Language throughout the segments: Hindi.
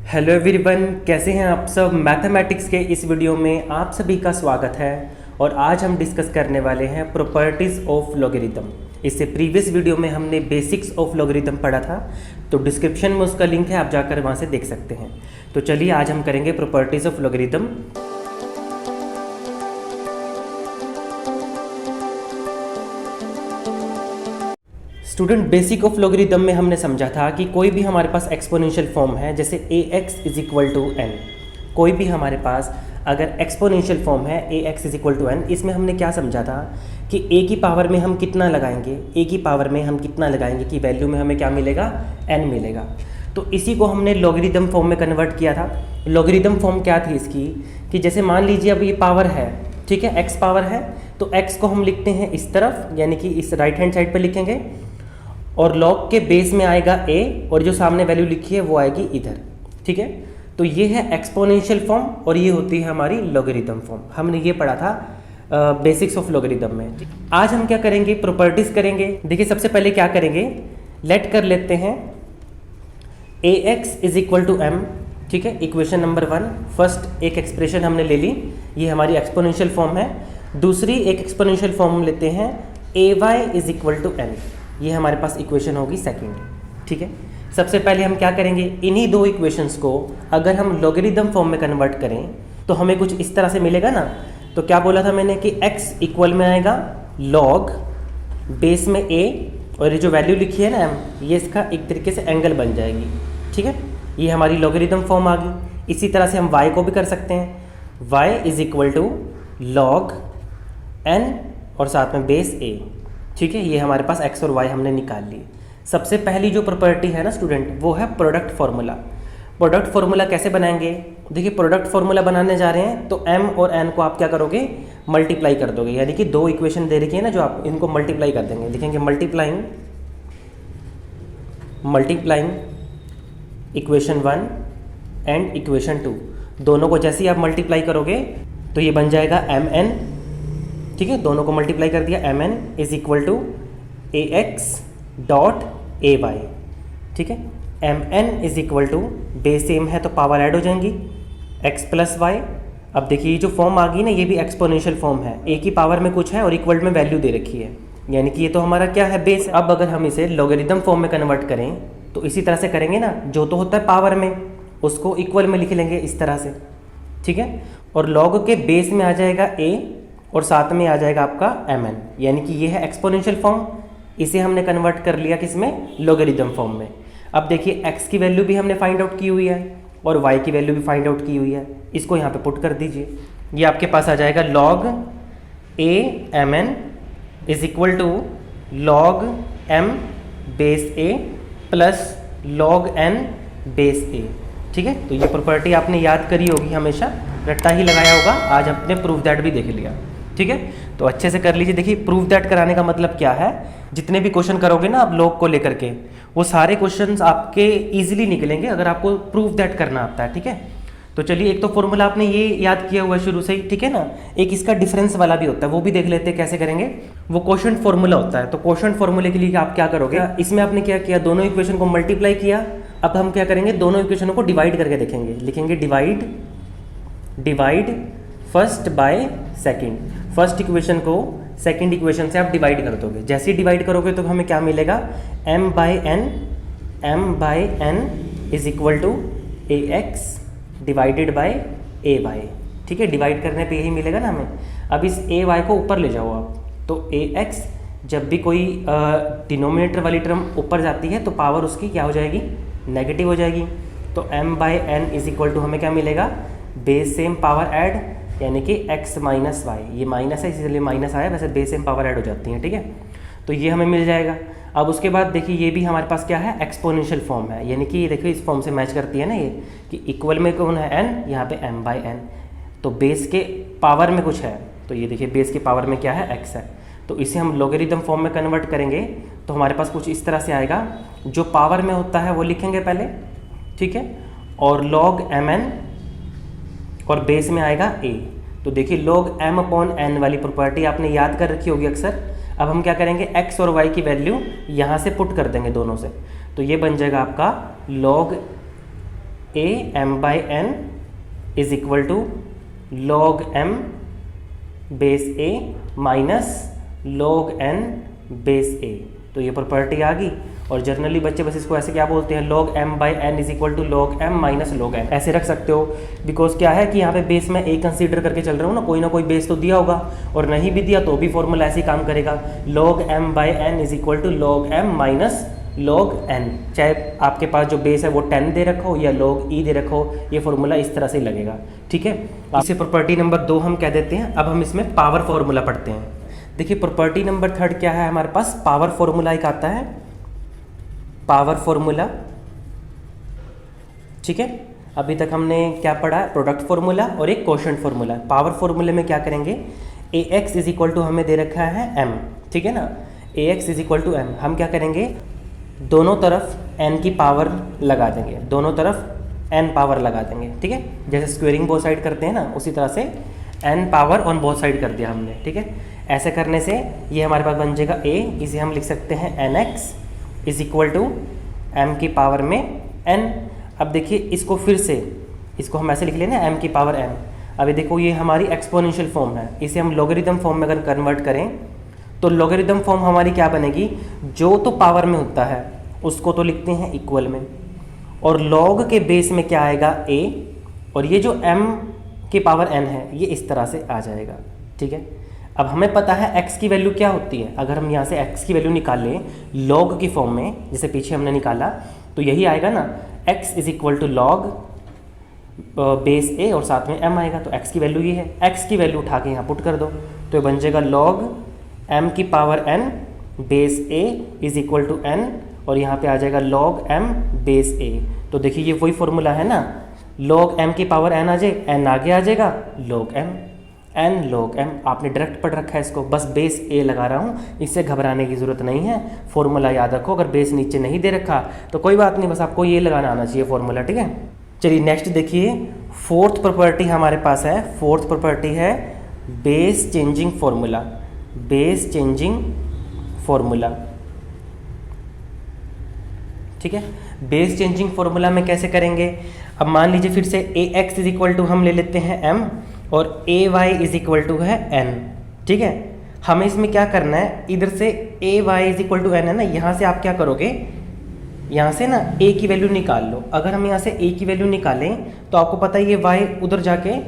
हेलो एवरीवन, कैसे हैं आप सब। मैथमेटिक्स के इस वीडियो में आप सभी का स्वागत है। और आज हम डिस्कस करने वाले हैं प्रॉपर्टीज़ ऑफ लॉगरिथम। इससे प्रीवियस वीडियो में हमने बेसिक्स ऑफ लॉगरिथम पढ़ा था, तो डिस्क्रिप्शन में उसका लिंक है, आप जाकर वहाँ से देख सकते हैं। तो चलिए आज हम करेंगे properties of logarithm. Student, basic of logarithm में हमने समझा था कि कोई भी हमारे पास एक्सपोनेंशियल फॉर्म है, जैसे ax is equal to n। कोई भी हमारे पास अगर एक्सपोनेंशियल फॉर्म है ax is equal to n, इसमें हमने क्या समझा था कि a की पावर में हम कितना लगाएंगे, a की पावर में हम कितना लगाएंगे कि वैल्यू में हमें क्या मिलेगा, n मिलेगा। तो इसी को हमने लॉगरिथम फॉर्म में कन्वर्ट किया था। लॉगरिथम फॉर्म क्या थी इसकी कि जैसे मान लीजिए अब ये पावर है, ठीक है, x पावर है, तो x को हम लिखते हैं इस तरफ, यानी कि इस राइट हैंड साइड पर लिखेंगे, और लॉग के बेस में आएगा a, और जो सामने वैल्यू लिखी है वो आएगी इधर, ठीक है। तो ये है एक्सपोनेंशियल फॉर्म और ये होती है हमारी लॉगरिथम फॉर्म। हमने ये पढ़ा था बेसिक्स ऑफ लॉगरिथम में। आज हम क्या करेंगे, प्रॉपर्टीज करेंगे। देखिए सबसे पहले क्या करेंगे, लेट कर लेते हैं ax is equal to m, ठीक है, इक्वेशन नंबर 1। फर्स्ट एक एक्सप्रेशन हमने ले ली, ये हमारी एक्सपोनेंशियल फॉर्म है। दूसरी एक एक्सपोनेंशियल फॉर्म लेते हैं ay is equal to n, ये हमारे पास इक्वेशन होगी सेकंड, ठीक है। सबसे पहले हम क्या करेंगे, इन्हीं दो इक्वेशंस को अगर हम लॉगरिथम फॉर्म में कन्वर्ट करें तो हमें कुछ इस तरह से मिलेगा ना। तो क्या बोला था मैंने कि x इक्वल में आएगा log बेस में a, और ये जो वैल्यू लिखी है ना m, ये इसका एक तरीके से एंगल बन जाएगी, ठीक है। ये हमारी लॉगरिथम फॉर्म आ गई। इसी तरह से हम y को भी कर सकते हैं, y is equal to log n और साथ में बेस a, ठीक है। ये हमारे पास x और y हमने निकाल लिए। सबसे पहली जो प्रॉपर्टी है ना स्टूडेंट, वो है प्रोडक्ट फार्मूला। प्रोडक्ट फार्मूला कैसे बनाएंगे, देखिए प्रोडक्ट फार्मूला बनाने जा रहे हैं तो m और n को आप क्या करोगे, मल्टीप्लाई कर दोगे, यानी कि दो इक्वेशन दे रखी है ना जो आप इनको मल्टीप्लाई कर देंगे। लिखेंगे मल्टीप्लाइंग इक्वेशन 1 एंड इक्वेशन 2, दोनों को जैसे ही आप मल्टीप्लाई करोगे तो ये बन जाएगा mn, ठीक है। दोनों को मल्टीप्लाई कर दिया, mn is equal to ax dot ay, ठीक है। mn is equal to base same है तो पावर ऐड हो जाएंगी x प्लस वाई। अब देखिए ये जो फॉर्म आ गई ना, ये भी एक्सपोनेंशियल फॉर्म है, a की पावर में कुछ है और इक्वल में वैल्यू दे रखी है, यानी कि ये तो हमारा क्या है, बेस। अब अगर हम इसे लॉगरिथम फॉर्म में कन्वर्ट करें तो इसी तरह से करेंगे ना, जो तो होता है पावर में उसको इक्वल में लिख लेंगे इस तरह से, ठीक है। और लॉग के बेस में आ जाएगा a और साथ में आ जाएगा आपका mn, यानी कि ये है एक्सपोनेंशियल फॉर्म। इसे हमने कन्वर्ट कर लिया किसमें, लॉगरिथम फॉर्म में। अब देखिए x की वैल्यू भी हमने फाइंड आउट की हुई है और y की वैल्यू भी फाइंड आउट की हुई है, इसको यहाँ पे पुट कर दीजिए। ये आपके पास आ जाएगा log a mn is equal to log m base a plus log n base a, ठीक है। तो ये प्रॉपर्टी आपने याद करी होगी, हमेशा रट्टा ही लगाया होगा, आज आपने प्रूफ दैट भी देख लिया, ठीक है। तो अच्छे से कर लीजिए। देखिए प्रूफ दैट कराने का मतलब क्या है, जितने भी क्वेश्चन करोगे ना आप लॉग को लेकर के, वो सारे क्वेश्चंस आपके इजीली निकलेंगे अगर आपको प्रूफ दैट करना आता है, ठीक है। तो चलिए, एक तो फॉर्मूला आपने ये याद किया हुआ है शुरू से ही, ठीक है ना। एक इसका डिफरेंस वाला भी होता है, वो भी देख लेते हैं कैसे करेंगे। वो क्वोशंट फॉर्मूला होता है, तो क्वोशंट फॉर्मूले के लिए आप क्या करोगे, इसमें आपने क्या किया, दोनों इक्वेशन को मल्टीप्लाई किया। अब हम क्या करेंगे, दोनों इक्वेशनों को डिवाइड करके देखेंगे। लिखेंगे divide first by second. First equation को सेकंड इक्वेशन से आप डिवाइड कर दोगे। जैसे ही डिवाइड करोगे तो हमें क्या मिलेगा, m by n is equal to ax divided by ay, ठीक है। डिवाइड करने पे यही मिलेगा ना हमें। अब इस ay को ऊपर ले जाओ आप, तो ax जब भी कोई डिनोमिनेटर वाली टर्म ऊपर जाती है तो पावर उसकी क्या हो जाएगी, नेगेटिव हो जाएगी। तो m by n is equal to हमें क्या मिलेगा, बेस सेम पावर ऐड, यानी कि x माइनस वाई, ये माइनस है इसलिए माइनस आया, वैसे बेस सेम पावर ऐड हो जाती है, ठीक है। तो ये हमें मिल जाएगा। अब उसके बाद देखिए ये भी हमारे पास क्या है, एक्सपोनेंशियल फॉर्म है, यानी कि ये देखिए इस फॉर्म से मैच करती है ना ये, कि इक्वल में कौन है n, यहाँ पे m बाई n, तो बेस के पावर में कुछ है, तो ये देखिए बेस के पावर में क्या है, x है। तो इसे हम लॉगरिथम फॉर्म में कन्वर्ट करेंगे तो हमारे पास कुछ इस तरह से आएगा, जो पावर में होता है वो लिखेंगे पहले, ठीक है, और log mn और बेस में आएगा a। तो देखिए log m अपॉन n वाली प्रॉपर्टी आपने याद कर रखी होगी अक्सर। अब हम क्या करेंगे, x और y की वैल्यू यहाँ से पुट कर देंगे दोनों से, तो ये बन जाएगा आपका log A M by N is equal to log M base A minus log N base A. तो ये प्रॉपर्टी आ गई। और जनरली बच्चे बस इसको ऐसे क्या बोलते हैं, log M by N is equal to log M minus log N, ऐसे रख सकते हो। बिकॉज क्या है कि यहाँ पे बेस में ए कंसीडर करके चल रहा हूँ ना, कोई बेस तो दिया होगा, और नहीं भी दिया तो भी फॉर्मूला ऐसे ही काम करेगा। Log M by N is equal to log M minus log N, चाहे आपके पास जो बेस है वो 10 दे रखो या लॉग ई दे रखो, ये फॉर्मूला इस तरह से लगेगा। ठीक है, इसे प्रॉपर्टी नंबर 2 हम कह देते हैं। अब हम इसमें पावर फॉर्मूला पढ़ते हैं। देखिए प्रॉपर्टी नंबर 3 क्या है हमारे पास, पावर फॉर्मूला एक आता है, पावर फॉर्मूला। ठीक है, अभी तक हमने क्या पढ़ा, प्रोडक्ट फॉर्मूला और एक क्वोशंट फॉर्मूला। पावर फॉर्मूले में क्या करेंगे, A X is equal to हमें दे रखा है एम, ठीक है ना, A X is equal to M. हम क्या करेंगे, दोनों तरफ एन की पावर लगा देंगे, दोनों तरफ एन पावर लगा देंगे। ठीक है, जैसे स्क्वेयरिंग बोथ साइड करते हैं ना, उसी तरह से N power on both side कर दिया हमने। ठीक है, ऐसे करने से ये हमारे पास बन जाएगा ए, इसे हम लिख सकते हैं N X is equal to M की पावर में एन। अब देखिए इसको फिर से, इसको हम ऐसे लिख लेना एम की पावर एन। अभी देखो ये हमारी एक्सपोनेंशियल फॉर्म है, इसे हम लॉगरिथम फॉर्म में अगर कन्वर्ट करें तो लॉगरिथम फॉर्म हमारी क्या बनेगी, जो तो पावर में होता है उसको तो लिखते हैं इक्वल में, और लॉग के बेस में क्या आएगा ए, और ये जो m की पावर n है ये इस तरह से आ जाएगा। ठीक है, अब हमें पता है x की वैल्यू क्या होती है। अगर हम यहाँ से x की वैल्यू निकाल लें लॉग की फॉर्म में, जैसे पीछे हमने निकाला, तो यही आएगा ना, x is equal to log base a और साथ में m आएगा। तो x की वैल्यू ये है, x की वैल्यू उठा के यहाँ पुट कर दो, तो ये बन जाएगा लॉग m की power n base a is equal to n, और यहाँ पे आ जाएगा log m बेस a। तो देखिए ये वही फॉर्मूला है ना, log m की पावर n आ जाए, n आगे आ जाएगा log m, n log m। आपने डायरेक्ट पढ़ रखा है इसको, बस बेस a लगा रहा हूँ, इससे घबराने की ज़रूरत नहीं है। फॉर्मूला याद रखो, अगर बेस नीचे नहीं दे रखा तो कोई बात नहीं, बस आपको ये लगाना आना चाहिए फॉर्मूला। ठीक है, चलिए नेक्स्ट देखिए, फोर्थ प्रॉपर्टी हमारे पास है। फोर्थ प्रॉपर्टी है base changing formula, base changing formula. ठीक है, बेस चेंजिंग फॉर्मूला में कैसे करेंगे, अब मान लीजिए फिर से ए एक्स इज इक्वल टू हम ले लेते हैं m और ए वाई इज इक्वल टू है n। ठीक है, हमें इसमें क्या करना है, इधर से A Y is equal to n है ना, यहाँ से आप क्या करोगे, यहाँ से ना a की वैल्यू निकाल लो। अगर हम यहाँ से a की वैल्यू निकालें तो आपको पता है ये y उधर जाके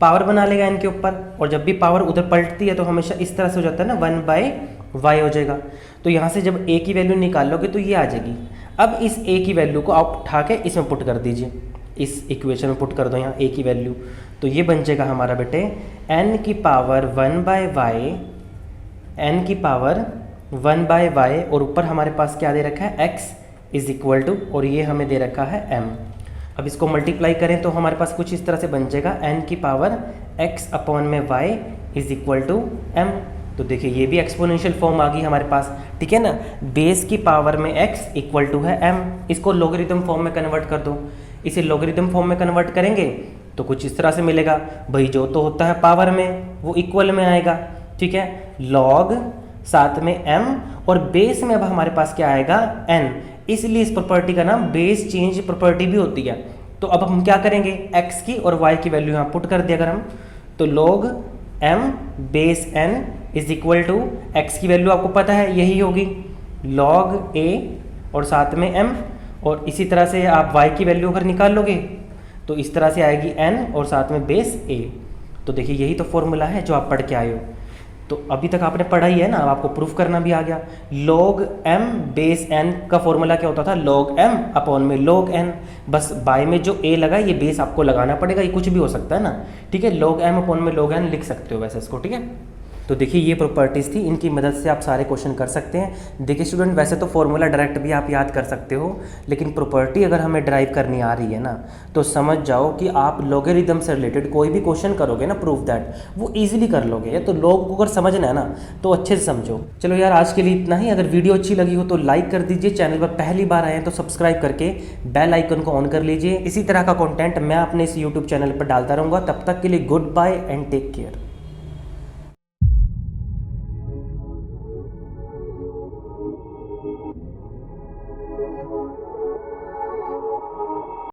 पावर बना लेगा n के ऊपर, और जब भी पावर उधर पलटती है तो हमेशा इस तरह से हो जाता है ना, 1/y हो जाएगा। तो यहाँ से जब a की वैल्यू निकाल लोगे तो ये आ जाएगी। अब इस a की वैल्यू को आप उठा के इसमें पुट कर दीजिए, इस इक्वेशन में पुट कर दो यहाँ a की वैल्यू, तो ये बन जाएगा हमारा बेटे n की पावर 1/y, n की पावर 1/y, और ऊपर हमारे पास क्या दे रखा है x इज इक्वल टू, और ये हमें दे रखा है m। अब इसको मल्टीप्लाई करें तो हमारे पास कुछ इस तरह से बन जाएगा n की पावर x अपॉन में y is equal to m। तो देखिए ये भी एक्सपोनेंशियल फॉर्म आ गई हमारे पास। ठीक है ना, बेस की पावर में x इक्वल टू है m। इसको लॉगरिथम फॉर्म में कन्वर्ट कर दो, इसे लॉगरिथम फॉर्म में कन्वर्ट करेंगे तो कुछ इस तरह से मिलेगा, भाई जो तो होता है पावर में वो इक्वल में आएगा। ठीक है, लॉग साथ में m, और बेस में अब हमारे पास क्या आएगा n, इसलिए इस प्रॉपर्टी का नाम बेस चेंज प्रॉपर्टी भी होती है। तो अब हम क्या करेंगे, x की और y की वैल्यू यहाँ पुट कर दिया अगर हम, तो log m base n is equal to x की वैल्यू आपको पता है यही होगी log a और साथ में m, और इसी तरह से आप y की वैल्यू अगर निकाल लोगे तो इस तरह से आएगी n और साथ में बेस a। तो देखिए यही तो फॉर्मूला है जो आप पढ़ के आए हो। तो अभी तक आपने पढ़ा ही है ना, अब आपको प्रूफ करना भी आ गया। log m बेस n का फॉर्मूला क्या होता था, log m अपॉन में log n, बस बाय में जो a लगा ये बेस आपको लगाना पड़ेगा, ये कुछ भी हो सकता है ना। ठीक है, log m अपॉन में log n लिख सकते हो वैसे इसको। ठीक है, तो देखिए ये प्रॉपर्टीज़ थी, इनकी मदद से आप सारे क्वेश्चन कर सकते हैं। देखिए स्टूडेंट, वैसे तो फॉर्मूला डायरेक्ट भी आप याद कर सकते हो, लेकिन प्रॉपर्टी अगर हमें ड्राइव करनी आ रही है ना, तो समझ जाओ कि आप लॉगरिथम से रिलेटेड कोई भी क्वेश्चन करोगे ना, प्रूफ दैट वो ईजिली कर लोगे। या तो लोग को अगर समझना है ना तो अच्छे से समझो। चलो यार, आज के लिए इतना ही। अगर वीडियो अच्छी लगी हो तो लाइक कर दीजिए, चैनल पर पहली बार आए हैं तो सब्सक्राइब करके बेल आइकन को ऑन कर लीजिए। इसी तरह का कॉन्टेंट मैं अपने इस यूट्यूब चैनल पर डालता रहूँगा। तब तक के लिए goodbye and take care.